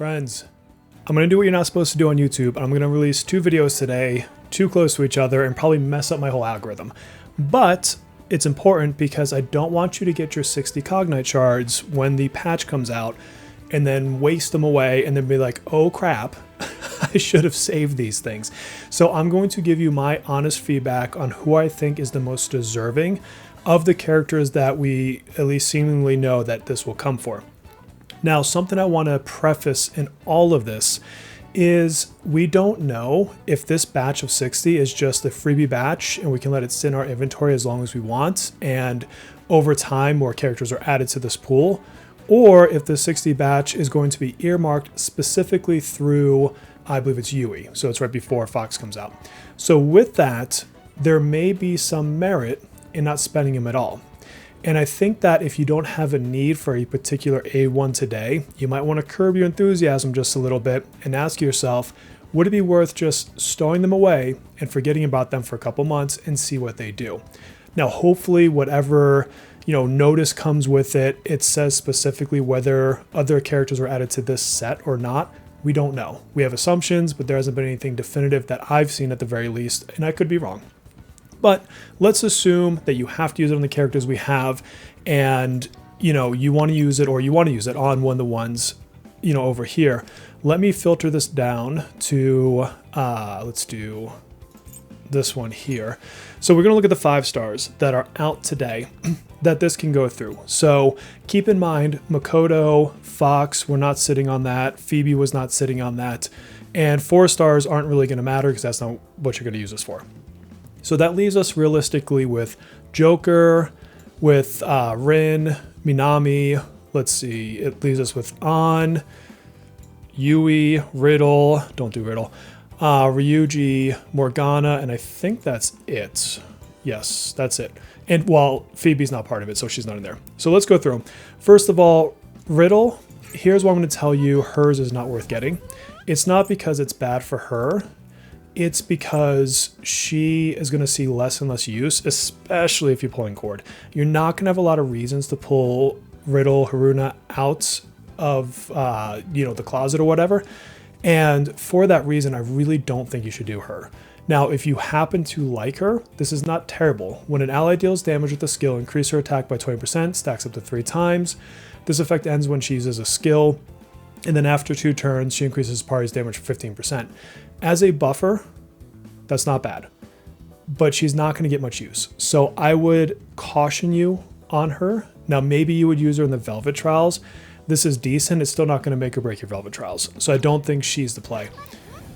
Friends, I'm going to do what you're not supposed to do on YouTube. I'm going to release 2 videos today, too close to each other, and probably mess up my whole algorithm. But it's important because I don't want you to get your 60 Cognite shards when the patch comes out and then waste them away and then be like, oh crap, I should have saved these things. So I'm going to give you my honest feedback on who I think is the most deserving of the characters that we at least seemingly know that this will come for. Now, something I want to preface in all of this is we don't know if this batch of 60 is just a freebie batch and we can let it sit in our inventory as long as we want, and over time more characters are added to this pool, or if the 60 batch is going to be earmarked specifically through, I believe it's Yui, so it's right before Fox comes out. So with that, there may be some merit in not spending him at all. And I think that if you don't have a need for a particular A1 today, you might want to curb your enthusiasm just a little bit and ask yourself, would it be worth just stowing them away and forgetting about them for a couple months and see what they do? Now, hopefully whatever notice comes with it, it says specifically whether other characters are added to this set or not. We don't know. We have assumptions, but there hasn't been anything definitive that I've seen at the very least, and I could be wrong. But let's assume that you have to use it on the characters we have, and you want to use it, or you want to use it on one of the ones over here. Let me filter this down to let's do this one here. So we're going to look at the 5 stars that are out today that this can go through. So keep in mind, Makoto, Fox were not sitting on that, Phoebe was not sitting on that, and 4 stars aren't really going to matter because that's not what you're going to use this for. So that leaves us realistically with Joker, with Rin, Minami, let's see, it leaves us with An, Yui, Riddle, don't do Riddle, Ryuji, Morgana, and I think that's it. Yes, that's it. And well, Phoebe's not part of it, so she's not in there. So let's go through them. First of all, Riddle, here's what I'm going to tell you, hers is not worth getting. It's not because it's bad for her. It's because she is going to see less and less use, especially if you're pulling cord. You're not going to have a lot of reasons to pull Riddle, Haruna out of the closet or whatever. And for that reason, I really don't think you should do her. Now, if you happen to like her, this is not terrible. When an ally deals damage with a skill, increase her attack by 20%, stacks up to 3 times. This effect ends when she uses a skill, and then after 2 turns, she increases party's damage for 15%. As a buffer, that's not bad, but she's not going to get much use. So I would caution you on her. Now, maybe you would use her in the Velvet Trials. This is decent. It's still not going to make or break your Velvet Trials. So I don't think she's the play.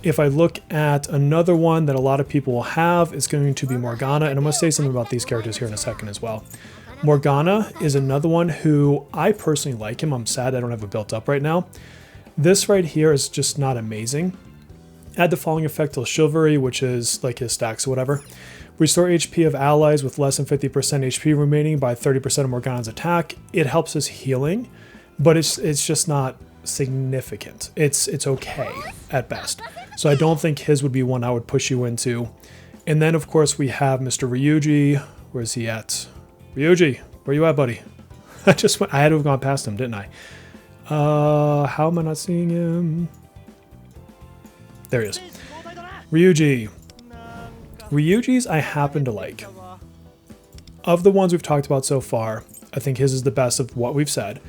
If I look at another one that a lot of people will have, it's going to be Morgana. And I'm going to say something about these characters here in a second as well. Morgana is another one who I personally like him. I'm sad I don't have it built up right now. This right here is just not amazing. Add the following effect till Chivalry, which is like his stacks or whatever. Restore HP of allies with less than 50% HP remaining by 30% of Morgana's attack. It helps his healing, but it's just not significant. It's okay at best. So I don't think his would be one I would push you into. And then of course we have Mr. Ryuji. Where's he at? Ryuji, where you at, buddy? I had to have gone past him, didn't I? How am I not seeing him? There he is. Ryuji. Ryuji's I happen to like. Of the ones we've talked about so far, I think his is the best of what we've said.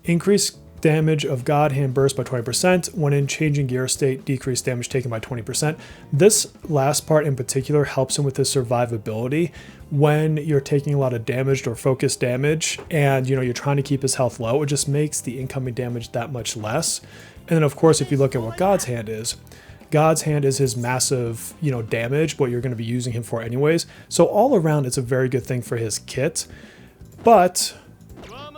Increase damage of God Hand Burst by 20%. When in changing gear state, decrease damage taken by 20%. This last part in particular helps him with his survivability when you're taking a lot of damaged or focused damage and you're trying to keep his health low. It just makes the incoming damage that much less. And then of course, if you look at what God's Hand is his massive, damage, what you're going to be using him for anyways. So all around, it's a very good thing for his kit. But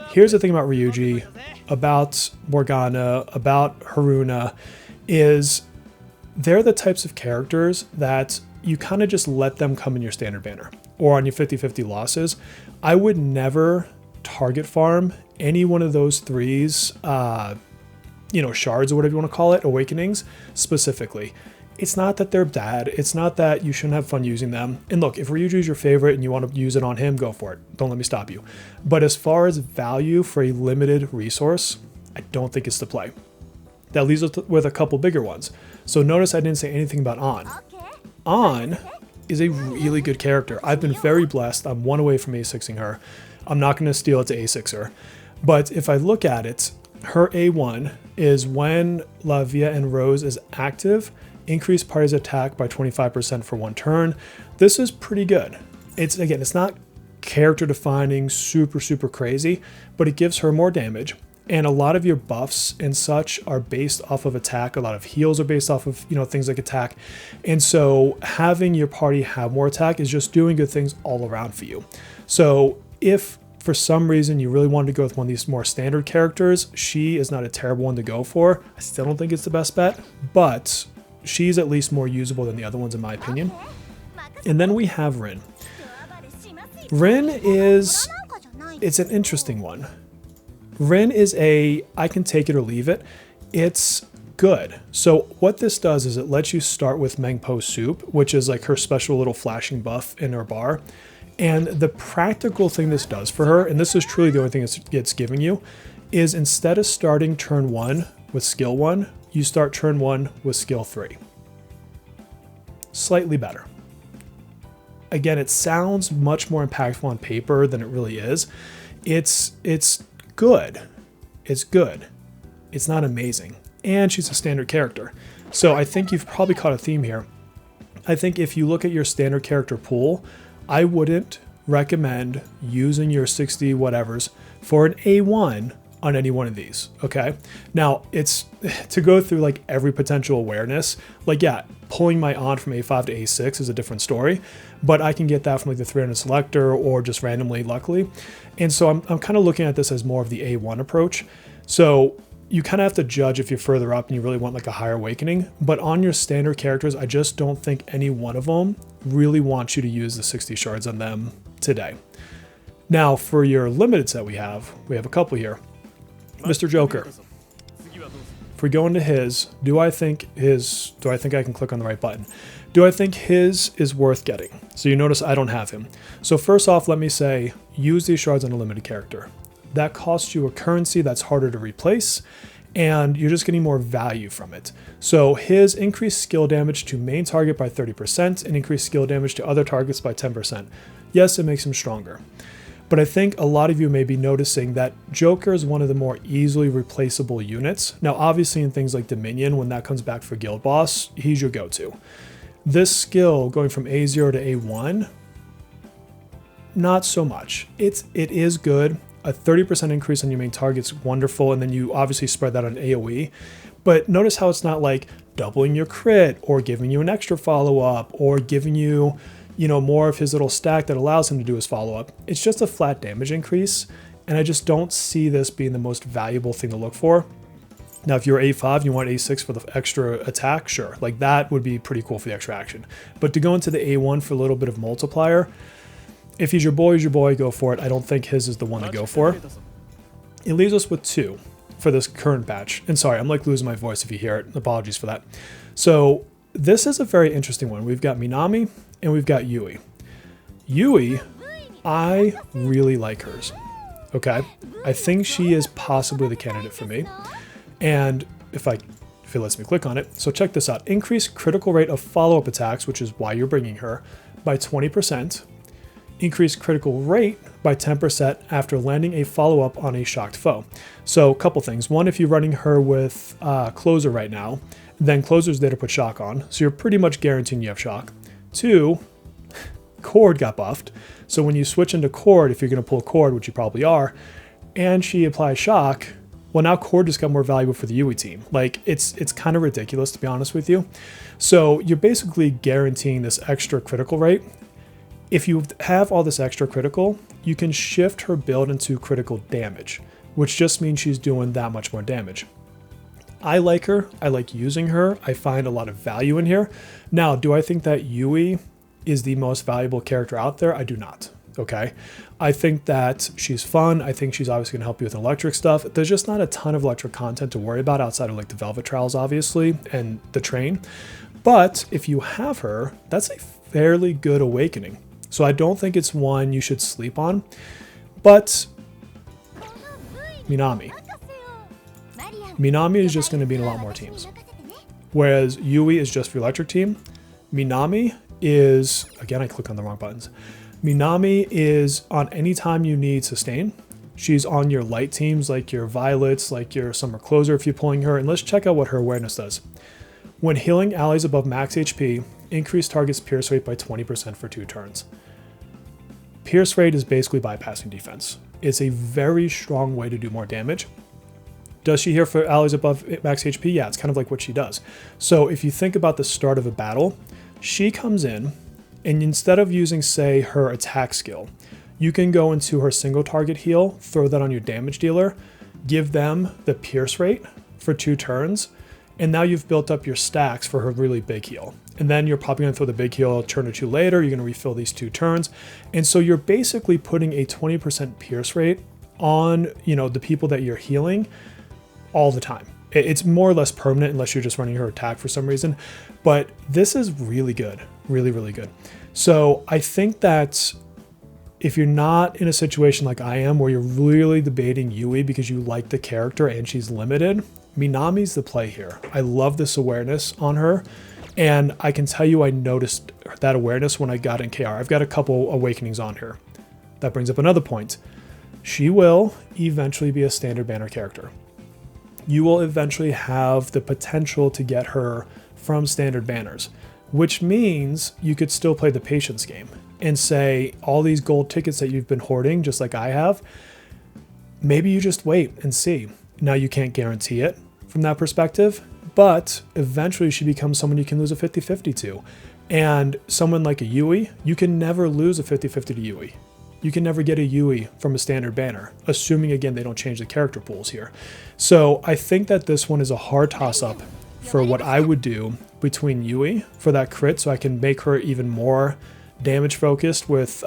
here's the thing about Ryuji, about Morgana, about Haruna, is they're the types of characters that you kind of just let them come in your standard banner or on your 50-50 losses. I would never target farm any one of those 3's shards or whatever you want to call it, awakenings specifically. It's not that they're bad. It's not that you shouldn't have fun using them. And look, if Ryuji is your favorite and you want to use it on him, go for it. Don't let me stop you. But as far as value for a limited resource, I don't think it's the play. That leaves us with a couple bigger ones. So notice I didn't say anything about An. An is a really good character. I've been very blessed. I'm one away from A6ing her. I'm not going to steal it to A6 her. But if I look at it, her A1 is when La Via and Rose is active, increase party's attack by 25% for 1 turn. This is pretty good. It's not character defining, super crazy, but it gives her more damage. And a lot of your buffs and such are based off of attack. A lot of heals are based off of, things like attack. And so having your party have more attack is just doing good things all around for you. So if for some reason you really wanted to go with one of these more standard characters, she is not a terrible one to go for. I still don't think it's the best bet, but she's at least more usable than the other ones in my opinion. And then we have Rin. Rin it's an interesting one. Rin is I can take it or leave it. It's good. So what this does is it lets you start with Mengpo Soup, which is like her special little flashing buff in her bar. And the practical thing this does for her, and this is truly the only thing it's giving you, is instead of starting turn 1 with skill 1, you start turn 1 with skill 3. Slightly better. Again, it sounds much more impactful on paper than it really is. It's good. It's good. It's not amazing. And she's a standard character. So I think you've probably caught a theme here. I think if you look at your standard character pool, I wouldn't recommend using your 60 whatevers for an A1 on any one of these, okay? Now, it's to go through like every potential awareness, like yeah, pulling my on from A5 to A6 is a different story, but I can get that from like the 300 selector or just randomly, luckily. And so I'm kind of looking at this as more of the A1 approach. So you kind of have to judge if you're further up and you really want like a higher awakening, but on your standard characters, I just don't think any one of them really wants you to use the 60 shards on them today. Now for your limited set we have a couple here. Mr. Joker. If we go into his, do I think I can click on the right button? Do I think his is worth getting? So you notice I don't have him. So first off, let me say, use these shards on a limited character. That costs you a currency that's harder to replace, and you're just getting more value from it. So his increased skill damage to main target by 30% and increased skill damage to other targets by 10%. Yes, it makes him stronger. But I think a lot of you may be noticing that Joker is one of the more easily replaceable units. Now, obviously in things like Dominion, when that comes back for Guild Boss, he's your go-to. This skill going from A0 to A1, not so much. It is good. A 30% increase on your main target's wonderful, and then you obviously spread that on AoE. But notice how it's not like doubling your crit or giving you an extra follow-up or giving you, more of his little stack that allows him to do his follow-up. It's just a flat damage increase, and I just don't see this being the most valuable thing to look for. Now, if you're A5 and you want A6 for the extra attack, sure, like that would be pretty cool for the extra action. But to go into the A1 for a little bit of multiplier, if he's your boy, go for it. I don't think his is the one to go for. It leaves us with 2 for this current batch. And sorry, I'm like losing my voice if you hear it. Apologies for that. So this is a very interesting one. We've got Minami and we've got Yui. Yui, I really like hers. Okay, I think she is possibly the candidate for me. And if it lets me click on it, so check this out. Increase critical rate of follow-up attacks, which is why you're bringing her, by 20%. Increase critical rate by 10% after landing a follow-up on a shocked foe. So a couple things. One, if you're running her with Closer right now, then Closer's there to put shock on, so you're pretty much guaranteeing you have shock. 2, Cord got buffed, so when you switch into Cord, if you're going to pull Cord, which you probably are, and she applies shock, well, now Cord just got more valuable for the Yui team. Like, it's kind of ridiculous, to be honest with you. So you're basically guaranteeing this extra critical rate. If you have all this extra critical, you can shift her build into critical damage, which just means she's doing that much more damage. I like her. I like using her. I find a lot of value in here. Now, do I think that Yui is the most valuable character out there? I do not. Okay. I think that she's fun. I think she's obviously going to help you with electric stuff. There's just not a ton of electric content to worry about outside of like the Velvet Trials, obviously, and the train. But if you have her, that's a fairly good awakening. So I don't think it's one you should sleep on. But Minami. Minami is just going to be in a lot more teams. Whereas Yui is just for electric team. Minami is, again, I click on the wrong buttons. Minami is on any time you need sustain. She's on your light teams, like your Violets, like your Summer Closer if you're pulling her. And let's check out what her awareness does. When healing allies above max HP, increase target's pierce rate by 20% for 2 turns. Pierce rate is basically bypassing defense. It's a very strong way to do more damage. Does she heal for allies above max HP? Yeah, it's kind of like what she does. So if you think about the start of a battle, she comes in, and instead of using, say, her attack skill, you can go into her single target heal, throw that on your damage dealer, give them the pierce rate for 2 turns, and now you've built up your stacks for her really big heal. And then you're probably going to throw the big heal a turn or 2 later, you're going to refill these 2 turns. And so you're basically putting a 20% pierce rate on, the people that you're healing all the time. It's more or less permanent unless you're just running her attack for some reason. But this is really good, really, really good. So I think that if you're not in a situation like I am, where you're really debating Yui because you like the character and she's limited, Minami's the play here. I love this awareness on her. And I can tell you I noticed that awareness when I got in KR. I've got a couple awakenings on her. That brings up another point. She will eventually be a standard banner character. You will eventually have the potential to get her from standard banners, which means you could still play the patience game and say all these gold tickets that you've been hoarding, just like I have, maybe you just wait and see. Now you can't guarantee it from that perspective, but eventually she becomes someone you can lose a 50-50 to. And someone like a Yui, you can never lose a 50-50 to Yui. You can never get a Yui from a standard banner, assuming, again, they don't change the character pools here. So I think that this one is a hard toss-up for what I would do between Yui for that crit, so I can make her even more damage focused with,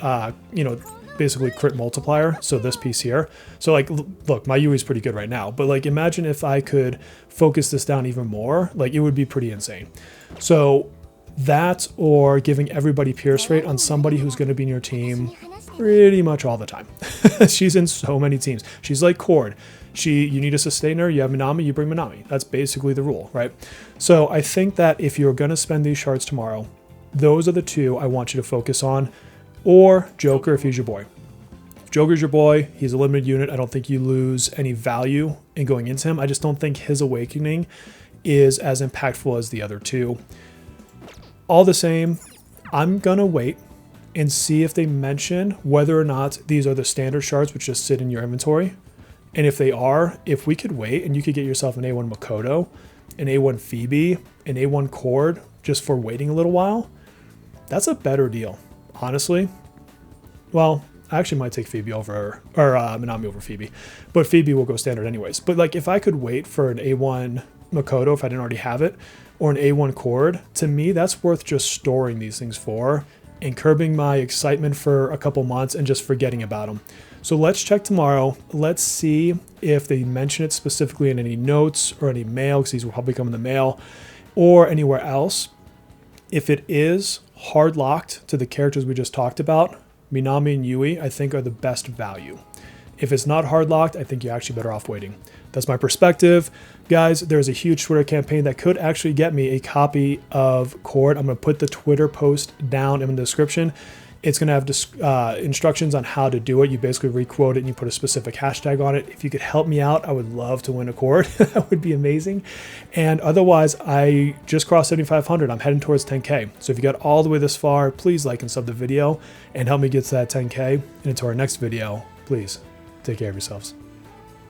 basically crit multiplier. So this piece here. So like, look, my Yui's pretty good right now, but like, imagine if I could focus this down even more, like it would be pretty insane. So that, or giving everybody pierce rate on somebody who's going to be in your team pretty much all the time. She's in so many teams. She's like Cord. You need a sustainer, you have Minami, you bring Minami. That's basically the rule, right? So I think that if you're going to spend these shards tomorrow, those are the 2 I want you to focus on. Or Joker if he's your boy. If Joker's your boy, he's a limited unit. I don't think you lose any value in going into him. I just don't think his awakening is as impactful as the other 2. All the same, I'm gonna wait and see if they mention whether or not these are the standard shards which just sit in your inventory. And if they are, if we could wait and you could get yourself an A1 Makoto, an A1 Phoebe, an A1 Cord just for waiting a little while, that's a better deal. Honestly, well, I actually might take Phoebe over, or Minami over Phoebe, but Phoebe will go standard anyways. But like, if I could wait for an A1 Makoto, if I didn't already have it, or an A1 Cord, to me, that's worth just storing these things for and curbing my excitement for a couple months and just forgetting about them. So let's check tomorrow. Let's see if they mention it specifically in any notes or any mail, because these will probably come in the mail, or anywhere else. If it is hard locked to the characters we just talked about, Minami and Yui, I think, are the best value. If it's not hard locked, I think you're actually better off waiting. That's my perspective. Guys, there's a huge Twitter campaign that could actually get me a copy of Cord. I'm going to put the Twitter post down in the description. It's going to have instructions on how to do it. You basically requote it and you put a specific hashtag on it. If you could help me out, I would love to win a Cord. That would be amazing. And otherwise, I just crossed 7,500. I'm heading towards 10K. So if you got all the way this far, please like and sub the video and help me get to that 10K. And until our next video, please take care of yourselves.